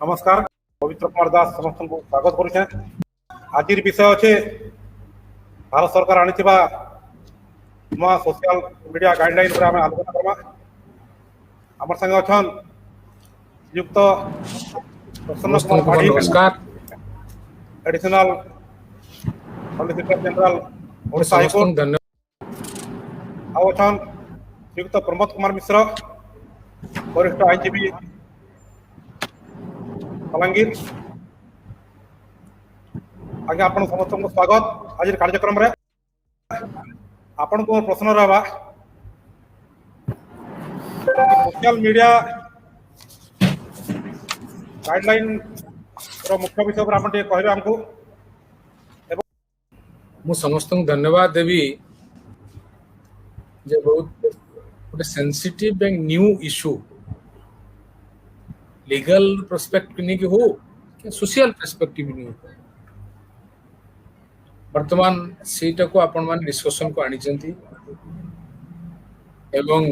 नमस्कार पवित्र कुमार दास समस्त को स्वागत करुचे। आज विषय अच्छे भारत सरकार आनी नुआ सोशल मीडिया गाइडलाइन पर आम आलोचना करवा। आम संगे अच्छा युक्त प्रसन्न कुमार पाढ़ी नमस्कार additional solicitor general Odisha high court अच्छा युक्त प्रमोद कुमार मिश्र वरिष्ठ आईजीपी बलांगीर। आगे आपण समस्त को स्वागत। आज कार्यक्रम रे आपण को प्रश्न रहा सोशल मीडिया गाइडलाइन रो मुख्य विषय पर आपण टे कहबे हमको। मु समस्त धन्यवाद देवी जे बहुत गोटे sensitive and new issue legal perspective नहीं कि हो कि सोशल पर्सपेक्टिव नहीं हो। वर्तमान सीटा को आपण मान डिस्कशन को आनी चंती एवं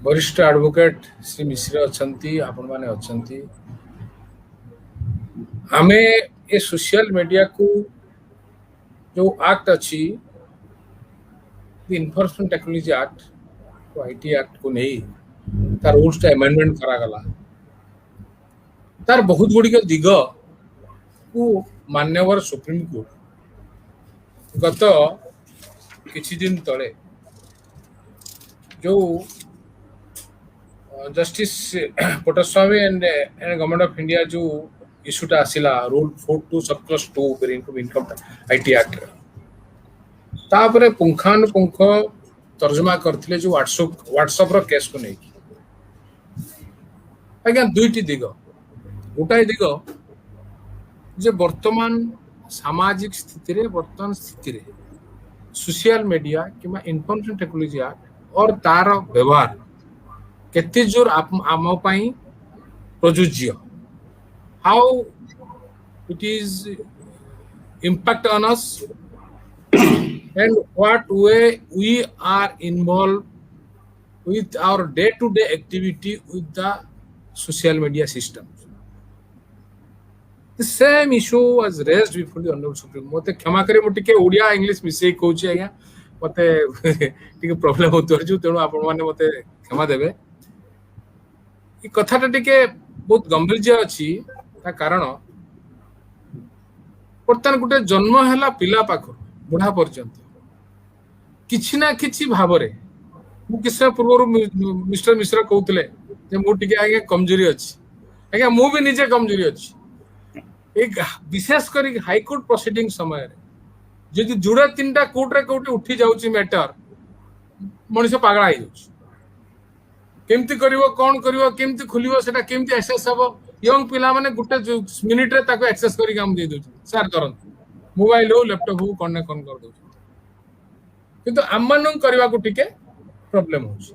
वरिष्ठ एडवोकेट श्री मिश्र अछंती आपण माने अछंती। हमें ये सोशल मीडिया को जो एक्ट अच्छी इनफॉरमेशन टेक्नोलॉजी एक्ट तो आईटी एक्ट को नहीं तार रूल्स एमेंडमेंट करागला। तार बहुत गुड़िक दिग को मान्यवर सुप्रीम कोर्ट गत किछि दिन तले जो justice Puttaswamy and government of India जो इश्यूटा आसिला रूल 42/2 इनकम आईटी एक्ट तापरे पुंखानुपुंख तर्जमा करथिले जो व्हाट्सएप रो केस को नहीं आज्ञा दुईटी दिग। गोटाए दिग जे वर्तमान सामाजिक स्थिति रे वर्तमान स्थिति रे सोशल मीडिया किमा इनफॉरमेशन टेक्नोलॉजी एक्ट और तार व्यवहार केते जोर आम पई प्रयोज्य how it is impact on us and what way we are involved with our day-to-day activity with the social media system. The same issue was raised before the Honorable Supreme Court. मते क्षमा करे मो टिके Odia English मिसे कहूची आज्ञा मते टिके problem होतो रजु तेणु आपण माने मते क्षमा देबे। ई कथाटा टिके बहुत गंभीर अछि ता कारण बर्तमान गोटे जन्म हैला पिला पाखर बुढ़ा पर्यंत किछि ना किछि भावरे मु किसे पूर्व मिस्टर मिश्र कहउतले जे मु टिके आगे कमजोरी अछि। आगे मु भी निजे कमजोरी अछि। एक विशेष करी हाई कोर्ट प्रोसीडिंग समय जदि जुड़ा तीनटा कोर्ट रे कोर्ट उठी जाउची मैटर मनुष्य पागला हो जाउची। केमती करिवो कोन करिवो केमती खुलिवो सेटा केमती एक्सेस हबो यंग पिला माने गुटे मिनिट रे ताको एक्सेस करी काम दे दोची सर करन मोबाइल हो लैपटॉप हो कोन कर दोची किंतु आमन करबा को टिके प्रॉब्लम होची।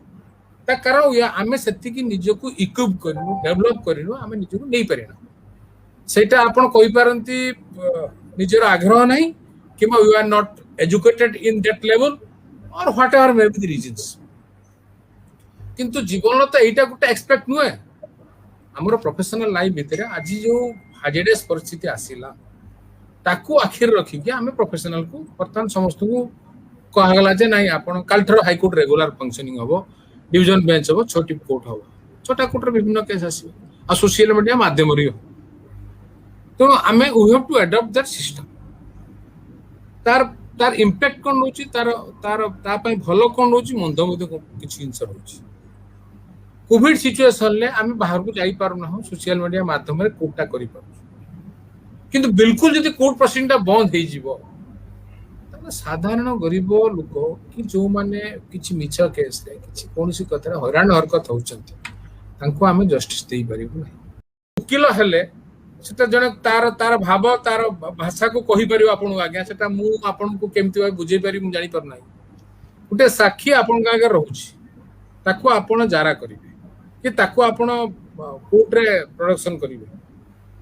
ता कारण या आमे सेति की निज को इक्विप करिनु डेवलप करिनु आमे निज को नै परिना सेटा आपण कहि पारंती निजर आग्रह नै किबा we are not educated in that level or whatever may be the reasons. किंतु जीवन तो एटा गुटे एक्सपेक्ट नुए हमरो प्रोफेशनल लाइफ भितर आज जो हाजिडेस परिस्थिति आसिला ताकू आखिर रखी कि हमें प्रोफेशनल को वर्तमान समस्त को कहगला जे नहीं आपण कालठर हाई कोर्ट रेगुलर फंक्शनिंग हबो डिवीजन बेंच हबो छोटी कोर्ट हबो छोटा कोर्ट रे विभिन्न केस आसी आ सोशल मीडिया माध्यम रे तो हमें we have to adopt that system. तार तार इंपैक्ट कोन होची तार तार ता पई भलो कोन होची मंद मते किछि इंसर होची। कोविड सिचुएशन ले आमे बाहर को जाई पारु ना सोशल मीडिया माध्यम रे कोर्टा करि पारु किंतु बिल्कुल जदि कोर्ट प्रोसीडिंग बंद हो जीवो तने साधारण गरीब लोक कि जो माने किछि मिछ केस रे किछि कोनसी कथरा हैरान हरकत होउचंती तांको आमे जस्टिस देई परिबु नै। वकील हेले सेटा जने तार तार भाव तार भाषा को कहि परिबो आपन आज्ञा सेटा मु आपन को केमति भाई बुझै पारि मु जानि पर नै। गुटे साक्षी आपन का आगे रहउची ताको आपन जारा करिवे कि ताको आपण कोर्ट रे प्रोडक्शन करिवे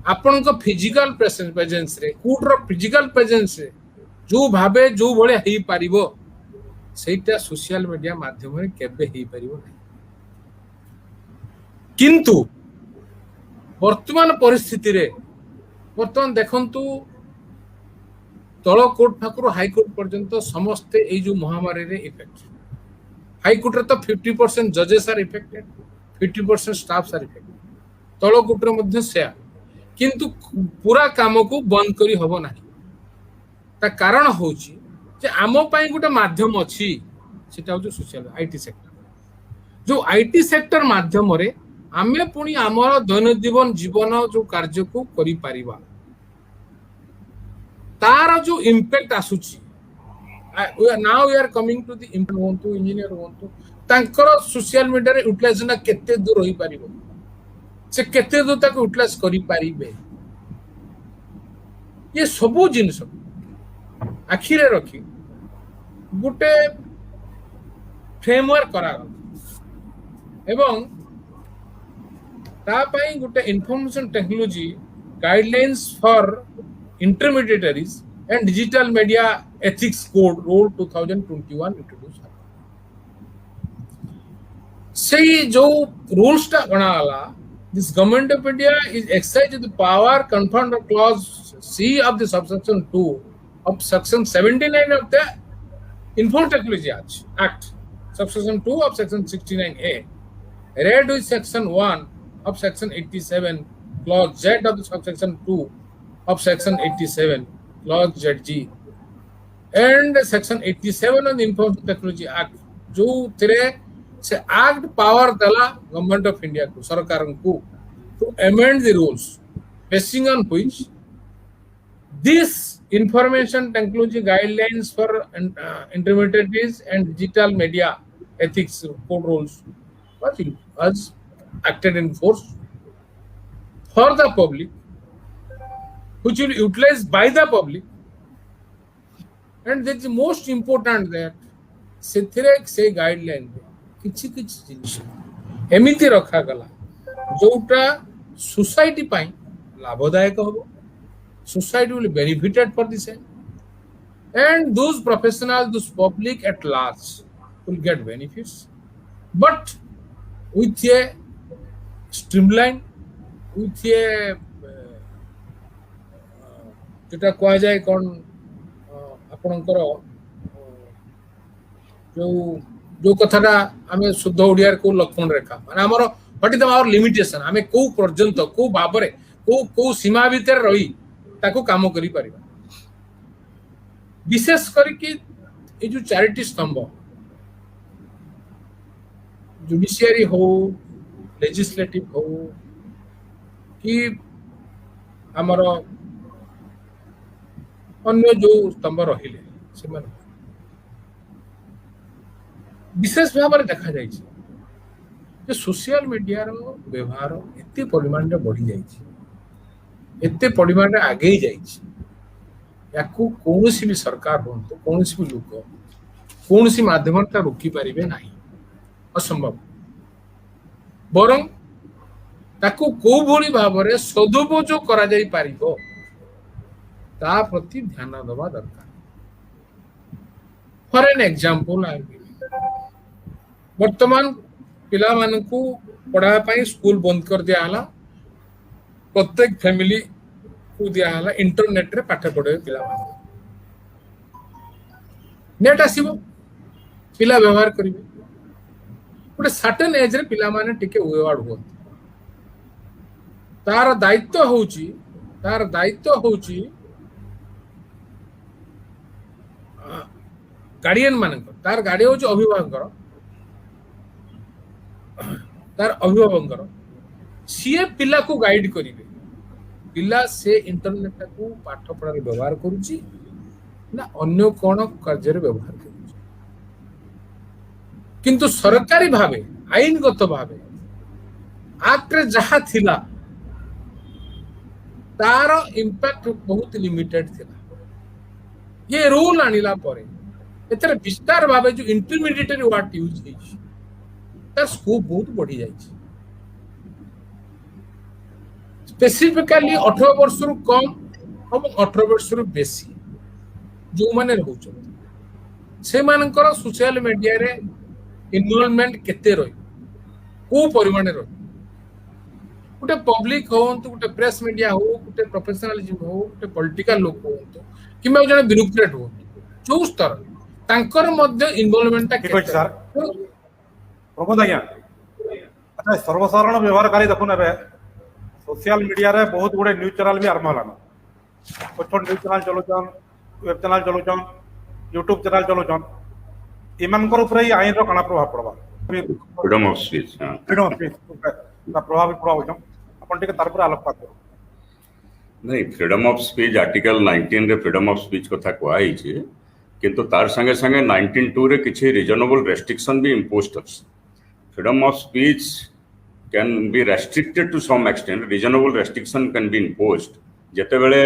आपण को फिजिकल प्रेजेंस रे कोर्ट रो फिजिकल प्रेजेंस रे जो भाबे जो भले हेई पारिबो सेटा सोशल मीडिया माध्यम रे केबे हेई पारिबो नै। किंतु वर्तमान परिस्थिति रे वर्तमान देखंतु तल कोर्ट पाखु हाईकोर्ट पर्यंत समस्ते ए जो महामारी रे इफेक्ट हाईकोर्ट रे तो 50% जजेस are affected 50% staffs are affected तल कोर्ट रे मध्ये सेया किंतु पूरा काम को बंद करी हबो नाही ता कारण होची जे आमो पई गुटे माध्यम अछि सेटा हो सोशल आईटी सेक्टर जो आईटी सेक्टर माध्यम रे आमे पुनी हमर दैनंदिन जीवन जो कार्य को करि परिबा तार जो इम्पैक्ट आसुची now we are coming to the engineer होंतु तांकर सोशल मीडिया रे यूटिलाइजेशन केते दूर होई परिबो से केते दूर तक यूटिलाइज करि परिबे ये सबो जिंस आखिरे रखी गुटे फ्रेमवर्क करा एवं ता पई गुटे information technology guidelines for intermediaries and digital media ethics code rule 2021 introduced say jo rules ta banala this government of India is exercised the power conferred on clause C of the subsection 2 of section 79 of the Information Technology Act subsection 2 of section 69A read with section 1 of section 87 clause Z of the subsection 2 of section 87 clause ZG and section 87 of the Information Technology Act जो तेरे से act power दला government of India को सरकार को to amend the rules basing on which this information technology guidelines for intermediaries and digital media ethics code rules was acted in force for the public which will be utilized by the public and that is most important that से guideline किछि किछि जिनिस एमिति रखा गला जोटा society पाई लाभदायक होबो society will benefited for this and those professionals those public at large will get benefits but with a streamline with a जेटा कह जाए कौन आपणकर जो जो कथाटा आमे शुद्ध ओडिया को लक्षण रेखा माने हमर व्हाट इज आवर लिमिटेशन आमे को पर्यंत को भाबरे को सीमा भीतर रही ताको काम करि परिबा विशेष करके ए जो चैरिटी स्तंभ जुडिशियरी हो लेजिस्लेटिव हो कि हमर अन्य जो स्तंभ रहिले से मन विशेष भाव में देखा जाय जे सोशल मीडिया रो व्यवहार एते परिमाण रे बढ़ी जाय एते परिमाण रे आगे जाय याकू कोनोसी भी सरकार हो तो कोनोसी भी लोक कोनोसी माध्यमता रोकी परिबे नाही असंभव बरं ताकू को भली भाव रे सदुपयोग करा जाय पारिबो ता प्रति ध्यान देवा दरकार फॉर एन एग्जांपल आई वर्तमान पिला मानकू पढ़ा पाई स्कूल बंद कर दिया हला प्रत्येक फैमिली को दिया हला इंटरनेट रे पाठ पढ़े पिला मान नेट आसीबो पिला व्यवहार करिवे गोटे सर्टेन एज रे पिला माने टिके वेवार्ड हो तार दायित्व होची गार्डियन मानक तार गाड़ी हो अभिभावक सीए पिला को गाइड करिवे पिला से इंटरनेट को पाठ पढ़ार व्यवहार करूची ना अन्य कोन कार्य रे व्यवहार करूची किंतु सरकारी भावे आईनगत भावे एक्ट रे जहा थिला तार इंपैक्ट बहुत लिमिटेड थिला ये रूल आनिला परे एथरे विस्तार भावे जो इंटरमीडिएटरी वर्ड यूज हेछि तार स्कोप बहुत बढ़ी जाइछि स्पेसिफिकली 18 वर्ष रु कम और 18 वर्ष रु बेसी जो माने रहउछन से मानकर सोशल मीडिया रे इन्वॉल्वमेंट केते रही को परिमाण रही गोटे पब्लिक हो गोटे प्रेस मीडिया हो गोटे प्रोफेशनलिज्म हो गोटे पॉलिटिकल लोक हो कि जड़े ब्यूरोक्रेट हो जो स्तर तांकर मध्य इन्वॉल्वमेंट ठीक अछि सर प्रमोद आज्ञा अच्छा सर्वसाधारण व्यवहारकारी देखुन ए सोशल मीडिया रे बहुत गुड़े न्यूज चैनल भी आरंभ होलान छोट छोट न्यूज चैनल चलुचन वेब चैनल चलुचन यूट्यूब चैनल चलुचन इमानकर ऊपर ही आईन रो कणा प्रभाव पड़बा freedom of speech freedom of speech का प्रभाव पड़बा अपन टिके तार पर आलोकपात करू नहीं फ्रीडम ऑफ स्पीच आर्टिकल 19 रे फ्रीडम ऑफ स्पीच कथा कहई छै किंतु तार संगे संगे 19(2) रे किछि रीजनेबल रेस्ट्रिक्शन भी इम्पोज्ड अछि freedom of speech can be restricted to some extent reasonable restriction can be imposed जते बेले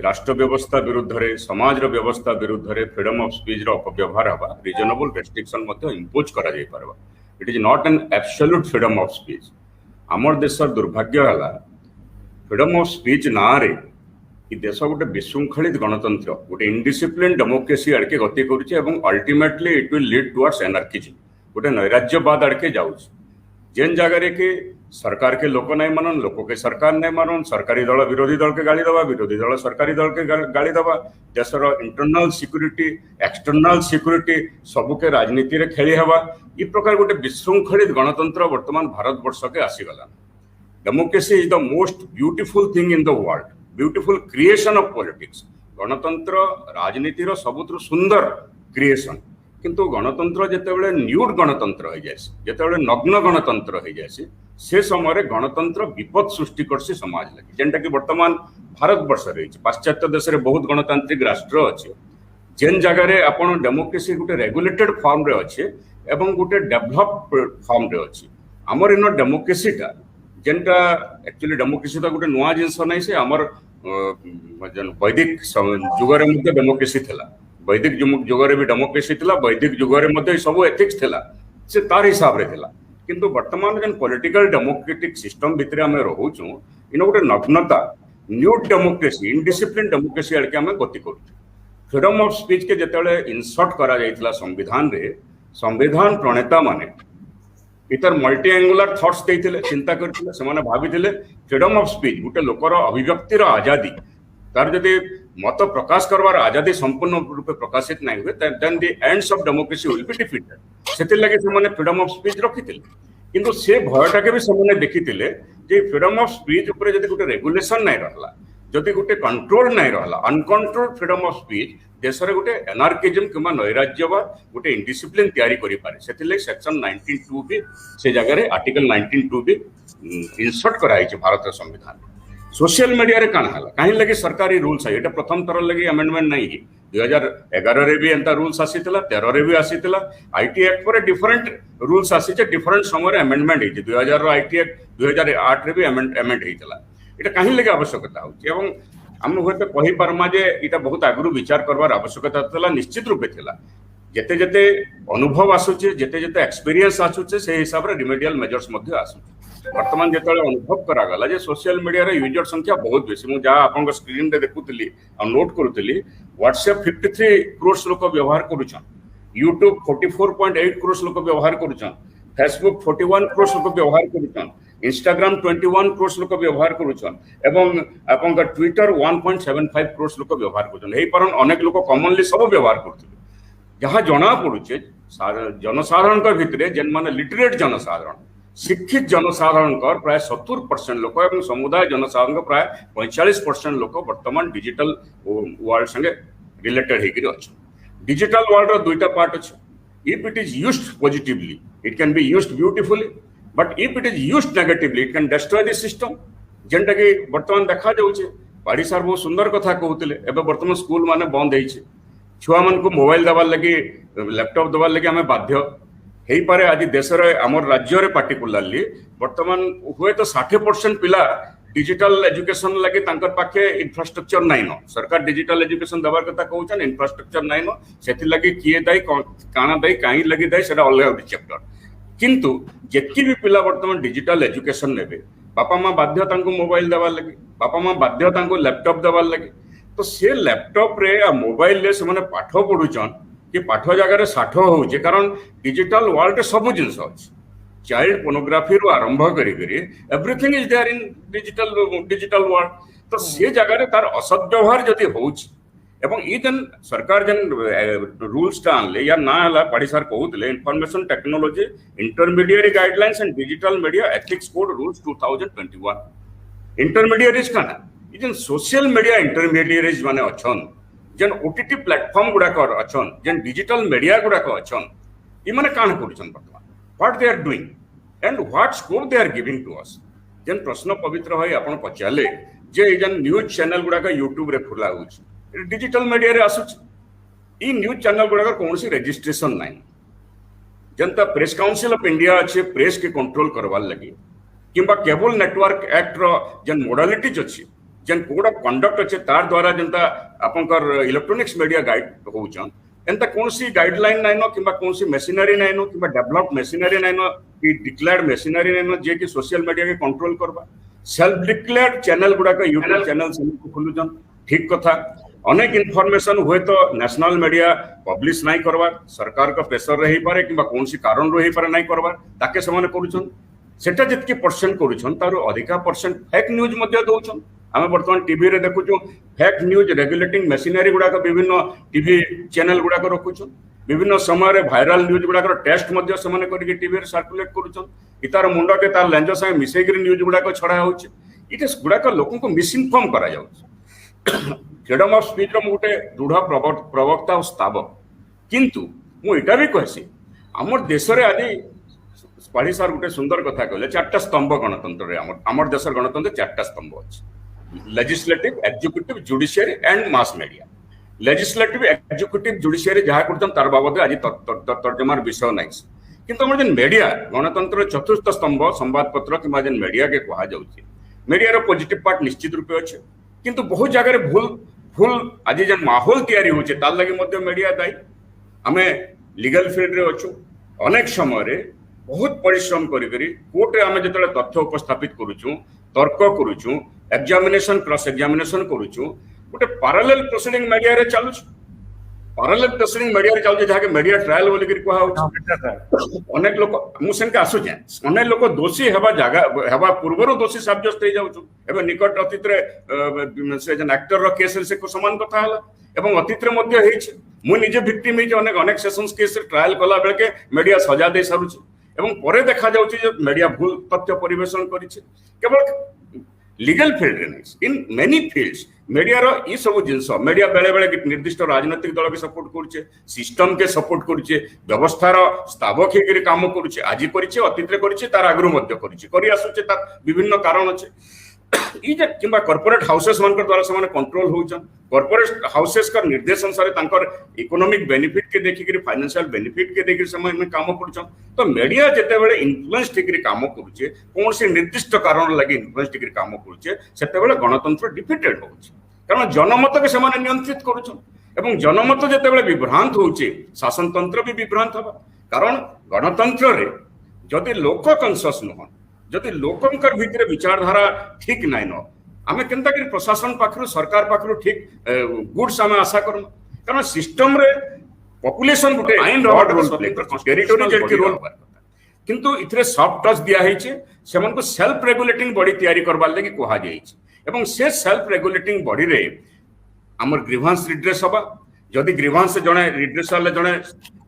राष्ट्र व्यवस्था विरुद्ध रे समाज रो व्यवस्था विरुद्ध रे फ्रीडम ऑफ स्पीच रो अपव्यवहार हवा रीजनेबल रेस्ट्रिक्शन मध्ये इम्पोज करा जाय परबा it is not an absolute freedom of speech हमर देशर दुर्भाग्य हला फ्रीडम ऑफ स्पीच ना रे इ देश गोटे विशृंखलित गणतंत्र गोटे इनडिसिप्लिन डेमोक्रेसी आड़के गति करूचे एवं ultimately it will lead towards anarchism गोटे नैराज्यवाद आड़के जाउछ जेन जगह रे के सरकार के लोक नहीं मानन लोक के सरकार नहीं मानन सरकारी दल विरोधी दल के गाली दबा विरोधी दल सरकारी दल के गाली दबा देशर इंटरनल सिक्यूरिटी एक्सटर्नल सिक्यूरिटी सबु के राजनीति रे खेली हवा इ प्रकार गोटे विशृंखलित गणतंत्र वर्तमान भारत वर्ष के आसी गला democracy is the most beautiful thing in the world beautiful creation of politics गणतंत्र राजनीति रो सबुत्र सुंदर क्रिएशन किंतु गणतंत्र जेतेबेले न्यूड गणतंत्र हो जायसी जेतेबेले नग्न गणतंत्र हो जायसी से समय गणतंत्र विपद सृष्टि करसी समाज लगी जेंटा कि वर्तमान भारत वर्ष रे पाश्चात्य देश रे बहुत गणतांत्रिक राष्ट्र अछि जेन जगह रे आपण डेमोक्रेसी गुटे रेगुलेटेड फॉर्म रे अछि एवं गुटे डेवलप्ड फॉर्म रे अछि हमर इन डेमोक्रेसी टा जेंटा एक्चुअली डेमोक्रेसी तो गुटे नुआ जिंस नै से हमर वैदिक युग रे मध्ये डेमोक्रेसी थिला वैदिक युग रे भी डेमोक्रेसी थिला वैदिक युग रे मध्ये सब एथिक्स थिला से तार हिसाब रे थिला किंतु वर्तमान जन पॉलिटिकल डेमोक्रेटिक सिस्टम भितरे हमें रहउछु इन गोटे नग्नता न्यूड डेमोक्रेसी इनडिसिप्लिन डेमोक्रेसी आड़के हमें गति करू फ्रीडम ऑफ स्पीच के जेतेबेले इंसर्ट करा जायतिला संविधान रे संविधान प्रणेता माने इतर मल्टी एंगुलर थॉट्स देथिले चिंता करथिले से माने भाबिथिले फ्रीडम ऑफ स्पीच गोटे लोकर अभिव्यक्तिर आजादी तार जदि मत प्रकाश करवार आजादी संपूर्ण रूपे प्रकाशित नहीं हुए then the ends of democracy will be defeated सेति लगे से माने फ्रीडम ऑफ स्पीच रखिथिले किंतु से भयटा के भी से देखिथिले जे फ्रीडम ऑफ स्पीच ऊपर जदि गोटे रेगुलेशन नहीं रहला जदि गोटे कंट्रोल नहीं रहला अनकंट्रोल्ड फ्रीडम ऑफ स्पीच देश रे गोटे एनार्किज्म किबा नैराज्यवाद गोटे इनडिसिप्लिन तयारी करि पारे सेति लगे सेक्शन 19(2) भी से जगह रे आर्टिकल 19(2) भी इंसर्ट कराई छै भारत संविधान सोशल मीडिया रे कान हला काहे लगे सरकारी रूल्स है एटा प्रथम तरह लगे अमेंडमेंट नहीं है 2011 रे भी एंता रूल्स आसीतला 13 रे भी आसीतला आईटी एक्ट पर डिफरेंट रूल्स आसी छै डिफरेंट समय रे अमेंडमेंट है 2000 रो आईटी एक्ट 2008 रे भी अमेंडमेंट हेतला एटा काहे लगे आवश्यकता हो एवं हम होते कहि परमा जे एटा बहुत आगु विचार करबार आवश्यकता तला निश्चित रूपे थिला जेते जेते अनुभव आसुचे जेते जेते एक्सपीरियंस आसुचे से हिसाब रे रिमेडियल मेजर्स मध्ये आसुचे वर्तमान जेतले अनुभव करा गला जे सोशल मीडिया रे यूजर संख्या बहुत बेसी मु जा आपन स्क्रीन रे देखुतली आ नोट करूतली व्हाट्सएप 53 करोड़ लोक व्यवहार करूछन यूट्यूब 44.8 करोड़ लोक व्यवहार करूछन फेसबुक 41 करोड़ लोक व्यवहार करूछन इंस्टाग्राम 21 करोड़ लोक व्यवहार करूछन एवं आपन ट्विटर 1.75 करोड़ लोक व्यवहार करूछन एही परन अनेक लोक कॉमनली सब व्यवहार करथि जहां जना पड़ुचे जनसाधारण के भितरे जेन माने लिटरेट जनसाधारण शिक्षित जनसाधारण प्राय 70% लोक एवं समुदाय जनसाधारण प्राय 45% लोक वर्तमान डिजिटल वर्ल्ड संगे रिलेटेड हेकि अछि डिजिटल वर्ल्ड रो दुईटा पार्ट अछि if it is used positively it can be used beautifully but if it is used negatively it can destroy the system जेंटा कि वर्तमान देखा जाउचे पाड़ी सार बहुत सुंदर कथा कहउतले एबे वर्तमान स्कूल माने बंद हेइचे छुआ मन को मोबाइल दबार लगी लैपटॉप दबार लगी आम बाध्य हेई पारे आज देश आम राज्य रे पार्टिकुलरली वर्तमान हुए तो 60% पिला डिजिटल एजुकेशन लगे तांकर पाखे इंफ्रास्ट्रक्चर नाइन सरकार डिजिटल एजुकेशन दबार कथा कहउछन इंफ्रास्ट्रक्चर नाइन सेति लगे किए दाई काना दाई काई लगी दाई सेटा अलग चैप्टर किंतु जेति भी पिला वर्तमान डिजिटल एजुकेशन नेबे बापा मां बाध्य तांको मोबाइल दबार लगे बापा मां बाध्य तांको लैपटॉप दबार लगे तो से लैपटॉप रे आ मोबाइल रे से माने पाठ पढुचन कि पाठ जगह रे साठ होउचे कारण डिजिटल वर्ल्ड रे सब जिंस अछि चाइल्ड पोर्नोग्राफी रो आरंभ करी everything is there in digital world तो से जगह तार असद व्यवहार जदि होउछि एवं ई जन सरकार जन रूल्स टा आनले या ना हला पाड़ी सर कहउतले information technology intermediate guidelines and digital media ethics code rules 2021 intermediate काना ई जन सोशल मीडिया इंटरमीडिएट माने अछन जन ओटीटी प्लेटफॉर्म गुडा कर अछन जन डिजिटल मीडिया गुडा को अछन ई माने कान करछन वर्तमान what they are doing and what scope they are giving to us जन प्रश्न पवित्र होय आपण पचाले जे जन न्यूज चैनल गुडा का यूट्यूब रे खुला होछि डिजिटल मीडिया रे आसुछि ई न्यूज चैनल गुडा कोनसी रजिस्ट्रेशन नै जनता प्रेस काउंसिल ऑफ इंडिया अच्छे प्रेस के कंट्रोल करवार लगी किंबा केबल नेटवर्क एक्ट रो जन मोडालिटीज अछि जन कोड ऑफ कंडक्ट अच्छे तार द्वारा जनता आपनकर इलेक्ट्रॉनिक्स मीडिया गाइड होउछन एंता कोनसी गाइडलाइन नाइनो किंबा कोनसी मशीनरी नाइनो किंबा डेवलप्ड मशीनरी नाइनो कि डिक्लेयर्ड मशीनरी नाइनो जे कि सोशल मीडिया के कंट्रोल करबा सेल्फ डिक्लेयर्ड चैनल गुडा का यूट्यूब चैनल से खुलुजन ठीक कथा अनेक इनफॉरमेशन हुए तो नेशनल मीडिया पब्लिश नहीं करवा सरकार का प्रेशर रही पारे किंबा कोनसी कारण रही पारे नहीं करवा ताके समान करूछन सेटा जितकी परसेंट करूछन तारो अधिका परसेंट फेक न्यूज मध्ये दोछन आमे वर्तमान टीवी रे देखुछु फेक न्यूज रेगुलेटिंग मशीनरी गुडा का विभिन्न टीवी चैनल गुडा को रखुछन विभिन्न समय रे वायरल न्यूज गुडा का टेस्ट मध्ये समान करके टीवी रे सर्कुलेट करूछन इतार मुंडा के तार लेंजो संगे मिसै गिरी न्यूज गुडा को छडा होछ इटे गुडा का लोगन को मिस इन्फॉर्म करा जाउछ फ्रीडम ऑफ स्पीच रो गोटे दृढ़ प्रवक्ता और स्तावक किंतु मु इटा भी कहसी हमर देश रे आदि पाड़ी सर गोटे सुंदर कथा कहले चारटा स्तंभ गणतंत्र रे हमर देश गणतंत्र चारटा स्तंभ अछि legislative executive judiciary and mass media legislative executive judiciary जहा करतन तार बाबद आज तर्जमार विषय नै किंतु हमर जन मीडिया गणतंत्र चतुर्थ स्तंभ संवाद पत्र किबा जन मीडिया के कहा जाउछि मीडिया रो पॉजिटिव पार्ट निश्चित रूपे अछि किंतु बहुत जगह भूल आज जन माहौल तैयारी होचे तार लगे मध्य मीडिया दायी आमे लीगल फील्ड रे अछु अनेक समय रे बहुत परिश्रम करी कोर्ट रे आमे जतले तथ्य उपस्थापित करूछु तर्क करूछु एग्जामिनेशन क्रॉस एग्जामिनेशन करूछु गोटे पैरेलल प्रोसीडिंग मीडिया रे चालुछ पैरेलल प्रोसीडिंग मीडिया रे चालुछ जहा के मीडिया ट्रायल बोली करी कहौ अनेक लोक मुसेन के आसु जे अनेक लोक दोषी हेबा जगह हेबा पूर्वरो दोषी साब्यस्त हे जाउछु एबे निकट अतीत रे से जन एक्टर रो केस से को समान कथा हला एवं अतीत रे मध्य हेछि मु निजे विक्टिम हे अनेक अनेक सेशंस केस रे ट्रायल कला बेले के मीडिया सजा दे सारुछि एवं परे देखा जाउछि जे मीडिया भूल तथ्य परिवेशन करिछि केवल लीगल फील्ड रे नहीं इन मेनी फील्ड्स मीडिया रो ई सब जिंस मीडिया बेले बेले निर्दिष्ट राजनीतिक दल के सपोर्ट करूचे सिस्टम के सपोर्ट करूचे व्यवस्था रो स्तावक हेकरी काम करूचे आजि करिचे अतीत रे करिचे तार आगरु मध्य करिचे करि आसुचे तार विभिन्न कारण अछि ई जे किबा कॉर्पोरेट हाउसेस मान द्वारा समान कंट्रोल होउछन कॉर्पोरेट हाउसेस का निर्देश अनुसार तांकर इकोनॉमिक बेनिफिट के देखि करी फाइनेंशियल बेनिफिट के देखि समान में काम करूछन तो मीडिया जते बेले इन्फ्लुएंस टिकरी काम करूचे कोनसी निर्दिष्ट कारण लागि इन्फ्लुएंस टिकरी काम करूचे सेते बेले गणतंत्र डिफिटेड होउचे कारण जनमत के समान नियंत्रित करूछन एवं जनमत जते बेले विभ्रांत होउचे शासन तंत्र भी विभ्रांत हबा कारण गणतंत्र रे जदि लोक कॉन्शियस नहन जदि लोकंकर भितर विचारधारा ठीक नाइ न आमे केनता कि प्रशासन पाखरु सरकार पाखरु ठीक गुड्स आमे आशा करम कारण सिस्टम रे पॉपुलेशन गुटे आइन ऑर्डर टेरिटरी जेड के रोल किंतु इथरे सॉफ्ट टच दिया हेचे सेमन को सेल्फ रेगुलेटिंग बॉडी तयारी करबा लागि कोहा जाइछ एवं से सेल्फ रेगुलेटिंग बॉडी रे हमर ग्रीवांस रिड्रेस हबा जदि ग्रीवांस जणे रिड्रेसल जणे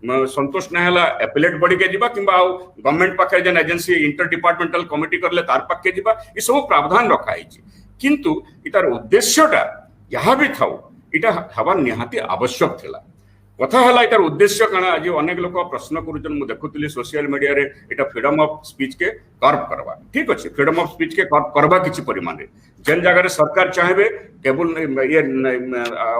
संतोष ना हला एपेलेट बॉडी के जिबा किंबा गवर्नमेंट पाखे जन एजेंसी इंटर डिपार्टमेंटल कमिटी करले तार पाखे जिबा ई सब प्रावधान रखा हिची किंतु इतार उद्देश्यटा यहा भी थाउ इटा हवा निहाती आवश्यक थिला कथा हला इतार उद्देश्य काना आज अनेक लोक प्रश्न करूचन मु देखुतली सोशल मीडिया रे इटा फ्रीडम ऑफ स्पीच के कर्व करवा ठीक अछि फ्रीडम ऑफ स्पीच के कर्व करबा किछि परिमाण रे जेन जगह रे सरकार चाहेबे केबल ये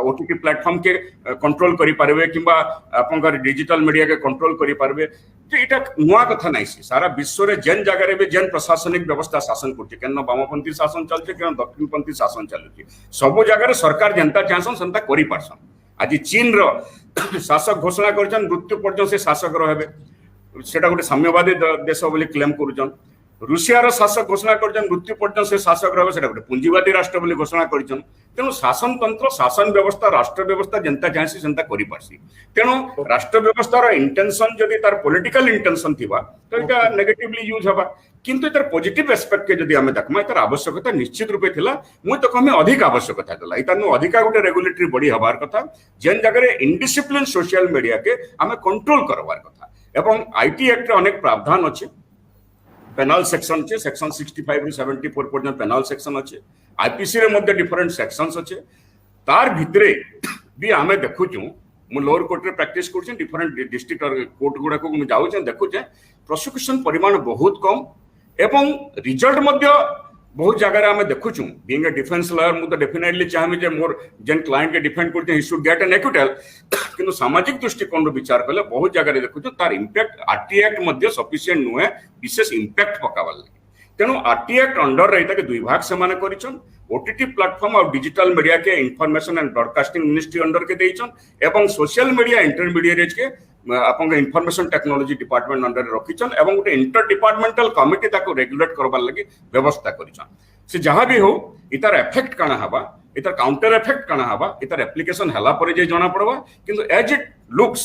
ओटीटी प्लेटफॉर्म के कंट्रोल करि पारबे किंबा आपनकर डिजिटल मीडिया के कंट्रोल करि पारबे जे इटा नुवा कथा नाइ सारा विश्व रे जेन जगह रे भी जेन प्रशासनिक व्यवस्था शासन करछि केन वामपंथी शासन चलछि केन दक्षिणपंथी शासन चलछि सब जगह रे सरकार जनता चाहसन संता करि पारसन आज चीन रो शासक घोषणा करछन मृत्यु पर्यंत से शासक रहबे सेटा गोटे साम्यवादी देश बोली क्लेम करूछन ରୁଷିଆର ଶାସକ ଘୋଷଣା କରିଛନ୍ତି ମୃତ୍ୟୁ ପର୍ଯ୍ୟନ୍ତ ସେ ଶାସକ ରହିବ, ସେଟା ଗୋଟେ ପୁଞ୍ଜିବାଦୀ ରାଷ୍ଟ୍ର ବୋଲି ଘୋଷଣା କରିଛନ୍ତି। ତେଣୁ ଶାସନତନ୍ତ୍ର ଶାସନ ବ୍ୟବସ୍ଥା ରାଷ୍ଟ୍ର ବ୍ୟବସ୍ଥା ଯେନ୍ତା ଚାହିଁସି ସେନ୍ତା କରିପାରସି। ତେଣୁ ରାଷ୍ଟ୍ର ବ୍ୟବସ୍ଥାର ଇଣ୍ଟେନସନ ଯଦି ତାର ପଲିଟିକାଲ ଇଣ୍ଟେନସନ ଥିବା ତ ଏଇଟା ନେଗେଟିଭଲି ୟୁଜ ହେବା, କିନ୍ତୁ ଏତାର ପଜିଟିଭ ଆସ୍ପେକ୍ଟ ଯଦି ଆମେ ଦେଖମା ଏତାର ଆବଶ୍ୟକତା ନିଶ୍ଚିତ ରୂପେ ଥିଲା। ମୁଁ ତ କମେ ଅଧିକ ଆବଶ୍ୟକତା ଥିଲା, ଏଇଟା ଅଧିକା ଗୋଟେ ରେଗୁଲେଟରୀ ବଡି ହବାର କଥା ଯେନ୍ ଜାଗାରେ ଇନଡିସିପ୍ଲିନ সোশ্যাল মিডিয়াকে ଆମେ କଣ୍ଟ୍ରୋଲ କରବାର କଥା। ଏବଂ ଆଇଟି ଆକ୍ଟରେ ଅନେକ ପ୍ରାବଧାନ ଅଛି, पेनाल सेक्शन अच्छे, सेक्शन 65 रु 74 पर्यंत पेनाल सेक्शन अच्छे, आईपीसी रे मध्य डिफरेंट सेक्शंस अच्छे। तार भितरे भी आमे देखुचु, मु लोअर कोर्ट रे प्रैक्टिस करछन, डिफरेंट डिस्ट्रिक्ट और कोर्ट गुडा को मु जाउछन देखुछे प्रोसिक्यूशन परिमाण बहुत कम एवं रिजल्ट मध्य बहुत जगह आमे देखुचु। बीइंग अ डिफेंस लॉयर मु तो डेफिनेटली चाहमी जे मोर जेन क्लाइंट के डिफेंड करते he should get an acquittal, किंतु सामाजिक दृष्टिकोण रो विचार कले बहुत जगह देखुचु तार इंपैक्ट आरटी एक्ट मध्य सफिशिएंट नुहे विशेष इंपैक्ट पकावल लागि। तेणु आरटी एक्ट अंडर रही के दुई भाग से माने करिछन, ओटीटी प्लेटफॉर्म और डिजिटल मीडिया के information and broadcasting ministry under के देइछन एवं सोशल मीडिया इंटरमीडिएट के आपन इंफॉर्मेशन टेक्नोलॉजी डिपार्टमेंट अंडर रखिछन एवं गोटे इंटर डिपार्टमेंटल कमिटी ताको रेगुलेट करबार लागि व्यवस्था करिछन। से जहां भी हो इतार इफेक्ट काना हबा, इतार काउंटर इफेक्ट काना हबा, इतार एप्लीकेशन हला पर जे जणा पड़बा, किंतु as it looks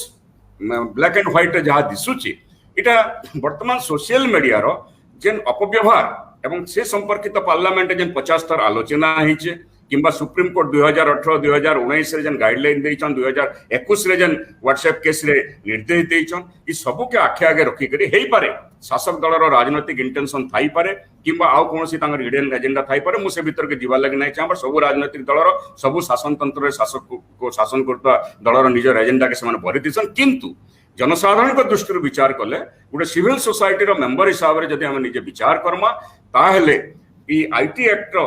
black and white जहां दिसुची इटा वर्तमान सोशल मीडिया रो जेन अपव्यवहार एवं से संपर्कित पार्लियामेंट जेन 50 थर आलोचना हिचे किंबा सुप्रीम कोर्ट 2018 2019 रे जेन गाइडलाइन देइछन, 2021 रे जेन व्हाट्सएप केस रे निर्देश देइछन, ई सबु के आखे आगे रखी करी हेई पारे शासक दल रो राजनीतिक इंटेंशन थाई पारे किंबा आउ कोनोसी तांगर हिडन एजेंडा थाई पारे। मु से भीतर के जीवा लागि नै चाहबा सबु राजनीतिक दल रो सबु शासन तंत्र रे शासक को शासन करता दल रो निजर एजेंडा के समान भरि दिसन, किंतु जनसाधारण को दृष्टि विचार कले गोटे सिविल सोसाइटी रो मेंबर हिसाब रे जदि हम निजे विचार करमा ताहेले ई आईटी एक्ट रो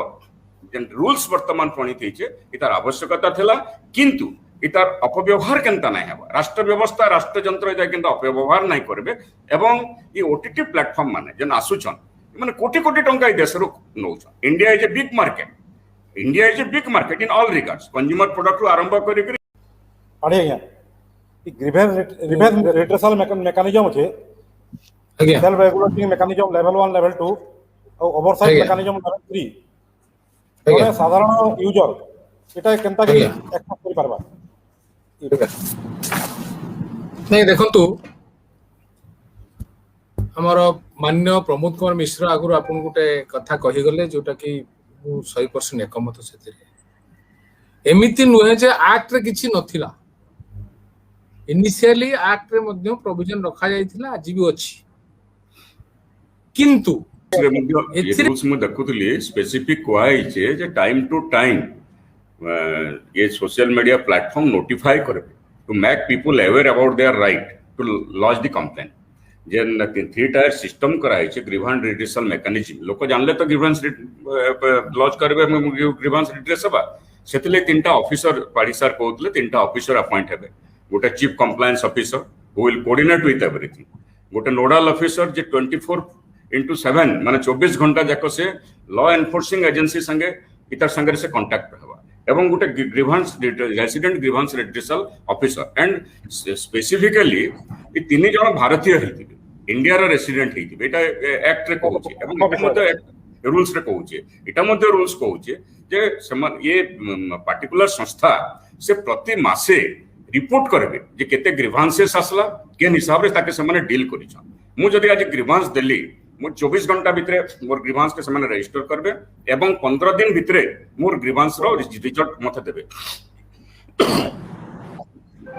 जेन रूल्स वर्तमान प्रणीत होइछे इतार आवश्यकता थिला, किंतु इतार अपव्यवहार केनता नै हबा। राष्ट्र व्यवस्था राष्ट्र यंत्र इता किंतु अपव्यवहार नै करबे एवं ई ओटीटी प्लेटफॉर्म माने जेन आसुछन माने कोटी कोटी टंका ई देश रो नौछन। India is a big market, India is a big market in all regards, consumer product रो आरंभ करी करी अरे या ग्रीवेंस रिट्रेसल मेकानिज्म अछि, self regulating mechanism level 1 level 2 और ओवरसाइट मेकानिज्म लेवल 3 तो साधारण यूजर एटा केनता के एक्सेस करि परबा नहीं देखंतु हमर माननीय प्रमोद कुमार मिश्र आगुर आपन गुटे कथा कहि गले जोटा कि 100% एकमत सेतिरे। एमिति नुहे जे एक्ट रे किछि नथिला, इनिशियली एक्ट रे मध्य प्रोविजन रखा जाइथिला, आज भी अछि, किंतु रूल्स में देखुली स्पेसिफिक कोआई छे जे टाइम टू टाइम ये सोशल मीडिया प्लेटफॉर्म नोटिफाई करे to make people aware about their right to launch the complaint. जेन 3 टायर सिस्टम कराई छे ग्रीवेंस रिड्रेसल मैकेनिज्म, लोक जानले तो ग्रीवेंस लॉन्च करबे ग्रीवेंस रिड्रेस बा, सेतले 3टा ऑफिसर पाडी सर कहउतले 3टा ऑफिसर अपॉइंट हेबे, गोटे chief compliance officer who will coordinate with everything, गोटे नोडल ऑफिसर जे 24/7 माने 24 घंटा जाको से लॉ एनफोर्सिंग एजेंसी संगे इतर संगे से कांटेक्ट रहबा एवं गोटे grievance resident grievance redressal officer and specifically ई 3 जण भारतीय हेतिबे, इंडिया रो रेसिडेंट हेतिबे। एटा एक्ट रे कहउचे एवं एटा मते रूल्स रे कहउचे, एटा मते रूल्स कहउचे जे समान ये पार्टिकुलर संस्था से प्रति मासे रिपोर्ट करबे जे केते ग्रीवेंसेस आसला के हिसाब रे ताके समान डील करिछन। मु जदि आज ग्रीवेंस देली मु 24 घंटा भितरे मोर ग्रीवेंस के समान रजिस्टर करबे एवं 15 दिन भितरे मोर ग्रीवेंस रो रिजल्ट मते देबे।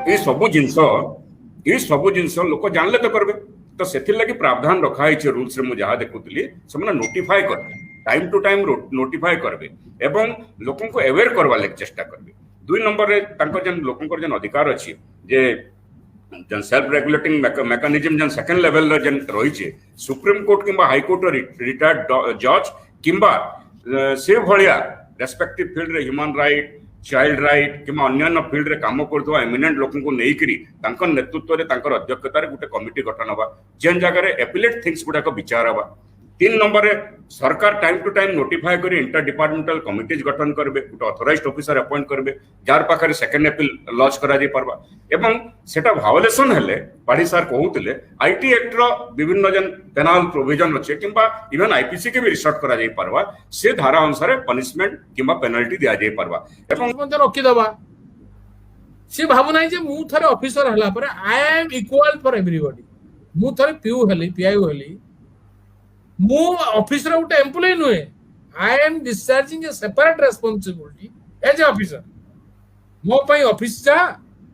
ए सब जिंस लोक जानले तो करबे, तो सेथिर लागि प्रावधान रखा है रूल्स रे मु जहा देखुतली समान नोटिफाई करबे, टाइम टू टाइम नोटिफाई करबे एवं लोकन को अवेयर करबा लागि चेष्टा करबे। 2 नंबर रे तांको जन लोकन को जन अधिकार अछि जे जन सेल्फ रेगुलेटिंग मैकेनिज्म जन सेकंड लेवल रे जन रही छे सुप्रीम कोर्ट किंबा हाई कोर्ट रिटायर्ड जज किंबा से भलिया रेस्पेक्टिव फील्ड रे ह्यूमन राइट चाइल्ड राइट किंबा अन्य फील्ड रे काम करथवा एमिनेंट लोकन को नै करी तांकर नेतृत्व रे तांकर अध्यक्षता रे गुटे कमिटी गठन हबा जेन जगह रे एपिलेट थिंग्स गुडा को विचार हबा तीन नंबर रे सरकार टाइम टू टाइम नोटिफाई करी इंटर डिपार्टमेंटल कमिटीज गठन करबे गोटे ऑथराइज्ड ऑफिसर अपॉइंट करबे जार पाखरे सेकंड अपील लॉन्च करा जाई परबा एवं सेटा भायोलेशन हेले पाड़ी सर कहउतले आईटी एक्ट रो विभिन्न जन पेनल प्रोविजन अछि किंबा इवन आईपीसी के भी रिसोर्ट करा जाई परबा से धारा अनुसार पनिशमेंट किंबा पेनल्टी दिया जाई परबा एवं मते रोकी दबा से भाबु नाही जे मु थरे ऑफिसर हला पर I am equal for everybody मु थरे पीयू हली पीआईयू हली मु ऑफिसर उटे एम्प्लॉय नुए I am discharging a separate responsibility as a officer मो पई ऑफिस जा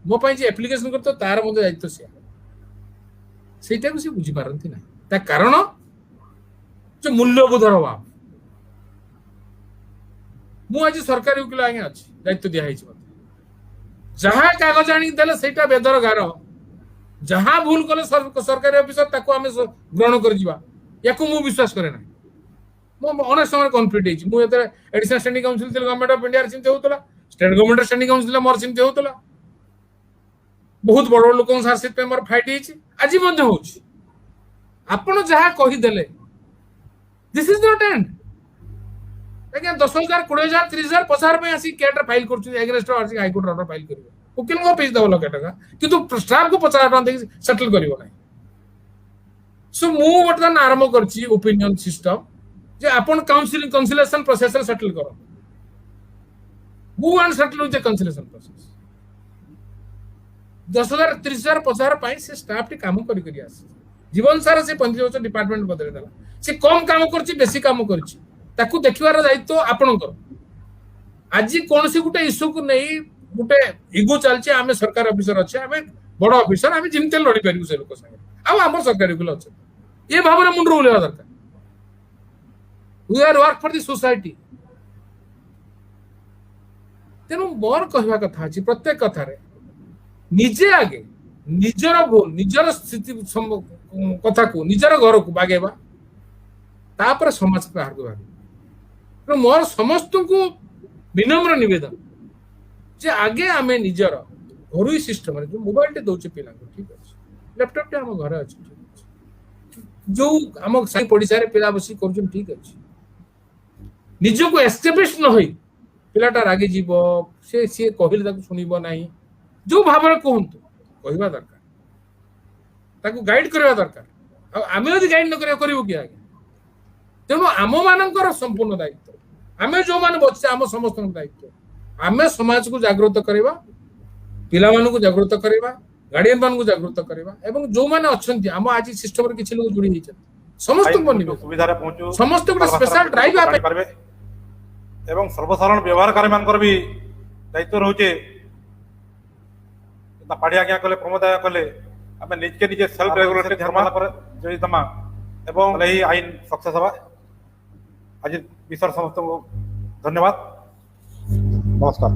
मो पई जे एप्लीकेशन करतो तार मते दायित्व सेटा को से बुझी पारंती ना ता कारण जो मूल्यबोधर अभाव मु आज सरकारी वकील आगे अछि दायित्व दिया है जहाँ कागज आनी देले सेटा बेदर गार जहाँ भूल कले सरकारी ऑफिसर ताको आमे ग्रहण कर जिवा याको मु विश्वास करे ना मो अनेक समय कॉन्फ्लिक्ट है मु एते एडिशनल स्टैंडिंग काउंसिल थिल गवर्नमेंट ऑफ इंडिया चिंते होतला स्टेट गवर्नमेंट स्टैंडिंग काउंसिल मोर चिंते होतला बहुत बड़ बड़ लोकन सारसित पे मोर फाइट हिची आज मध्ये होची आपण जहाँ कहि देले दिस इज नॉट एंड लेकिन 10,000 20,000 30,000 50,000 पे आसी कैटर फाइल करछु एग्रेस्ट आसी हाई कोर्ट ऑर्डर फाइल करियो वकील को पेज दबो लके टका किंतु स्टाफ को 50,000 टका दे सेटल करियो नाही सो मु वर्तमान आरंभ करछि ओपिनियन सिस्टम जे आपण काउंसिलिंग कंसिलेशन प्रोसेस सेटल करो मु want settle with the conciliation process 10,000 30,000 50,000 पाई से स्टाफ टी काम करी करी आसी जीवन सारा से पंचायत डिपार्टमेंट बदले देला से कम काम करछि बेसी काम करछि ताकू देखिवार दायित्व आपणकर आज कौन सी गोटे इश्यू को नहीं गोटे इगो चलছে आमे सरकार ऑफिसर अच्छे आमे बड़ ऑफिसर आमे जिमते लड़ी पारिबु से लोक संगे आ हम सरकारी गुल अच्छे ये भावना मुंड रोलेवा दरकार we are work for the society तेनु मोर कहवा कथा अछि प्रत्येक कथा रे निजे आगे निजर भूल निजर स्थिति कथा को निजर घर को बागेबा तापर समाज को बाहर को बागे तो मोर समस्त को विनम्र निवेदन जे आगे आमे निजर घरुई सिस्टम रे जो मोबाइल टे दोचे पिला को ठीक अछि लैपटॉप टे हम घर अछि जो हम साई पडिसा रे पिला बसी करजुम ठीक अछि निजो को एस्टैब्लिश न होई पिलाटा रागे जीवो से कहिल ताको सुनिबो नाही जो भाबरे कहंतु कहबा दरकार ताको गाइड करबा दरकार आ आमे यदि गाइड न करियो करिवो कि आगे तेणु आम मानकर संपूर्ण दायित्व आमे जो माने बच्चे आम समस्त दायित्व आमे समाज को जागृत करबा पिला मानु को जागृत करबा गार्डियन मान को जागृत करबा एवं जो माने अछंती आम आज सिस्टम रे किछि लोग जुड़ी हिछ समस्त को निवे सुविधा रे पहुंचू समस्त को स्पेशल ड्राइव आपे करबे एवं सर्वसाधारण व्यवहारकारी मानकर भी दायित्व रहउचे ता पाडिया क्या कले प्रमोद आया कले आमे निज के सेल्फ रेगुलेटरी धर्म पर जई तमा एवं रही आईन सक्सेस हवा आज विषय समस्त को धन्यवाद नमस्कार।